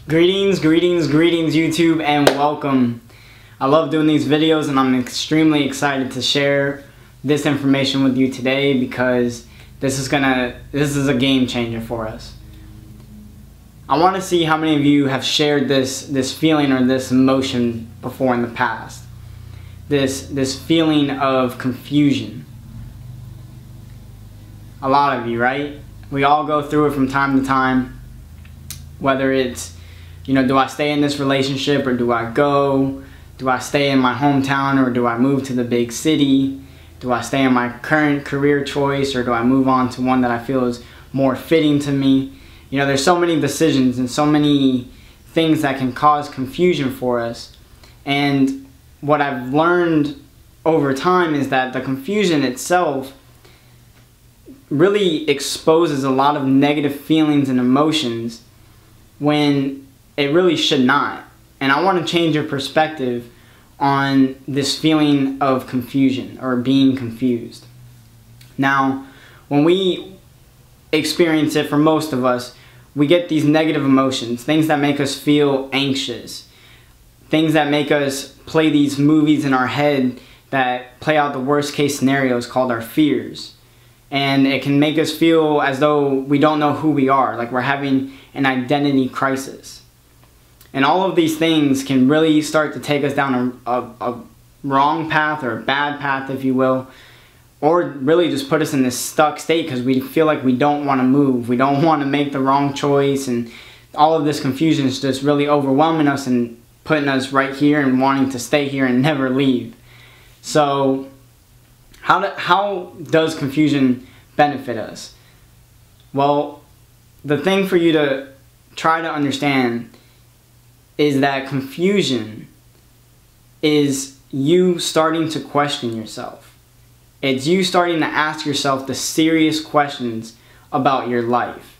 Greetings YouTube, and welcome. I love doing these videos and I'm extremely excited to share this information with you today because this is a game changer for us. I want to see how many of you have shared this feeling or this emotion before in the past. This feeling of confusion. A lot of you, right? We all go through it from time to time. Whether it's, do I stay in this relationship or do I go? Do I stay in my hometown or do I move to the big city? Do I stay in my current career choice or do I move on to one that I feel is more fitting to me? There's so many decisions and so many things that can cause confusion for us. And what I've learned over time is that the confusion itself really exposes a lot of negative feelings and emotions when it really should not. And I want to change your perspective on this feeling of confusion or being confused. Now, when we experience it, for most of us, we get these negative emotions, things that make us feel anxious, things that make us play these movies in our head that play out the worst case scenarios called our fears. And it can make us feel as though we don't know who we are, like we're having an identity crisis. And all of these things can really start to take us down a wrong path or a bad path, if you will, or really just put us in this stuck state because we feel like we don't want to move, we don't want to make the wrong choice, and all of this confusion is just really overwhelming us and putting us right here and wanting to stay here and never leave. So how does confusion benefit us? Well, the thing for you to try to understand is that confusion is you starting to question yourself. It's you starting to ask yourself the serious questions about your life.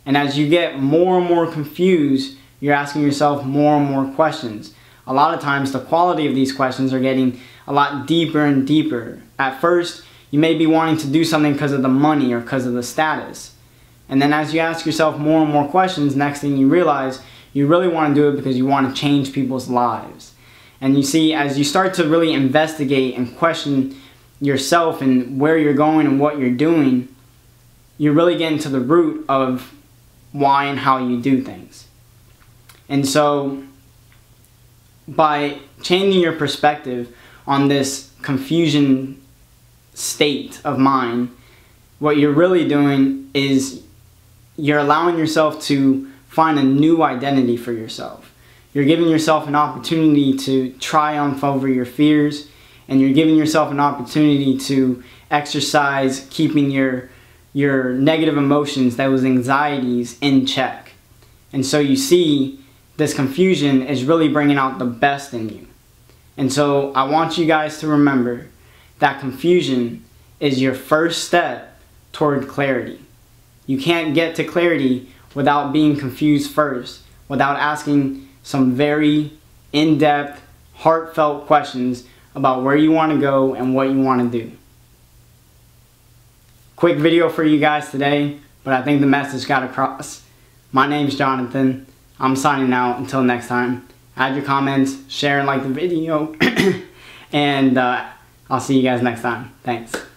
And as you get more and more confused, you're asking yourself more and more questions. A lot of times the quality of these questions are getting a lot deeper and deeper. At first, you may be wanting to do something because of the money or because of the status. And then as you ask yourself more and more questions, next thing you realize, you really want to do it because you want to change people's lives. And you see, as you start to really investigate and question yourself and where you're going and what you're doing, you're really getting to the root of why and how you do things. And so, by changing your perspective on this confusion state of mind, what you're really doing is you're allowing yourself to find a new identity for yourself. You're giving yourself an opportunity to triumph over your fears, and you're giving yourself an opportunity to exercise keeping your negative emotions, those anxieties, in check. And so you see, this confusion is really bringing out the best in you. And so I want you guys to remember that confusion is your first step toward clarity. You can't get to clarity without being confused first, without asking some very in-depth, heartfelt questions about where you want to go and what you want to do. Quick video for you guys today, but I think the message got across. My name's Jonathan. I'm signing out. Until next time, add your comments, share and like the video, and I'll see you guys next time. Thanks.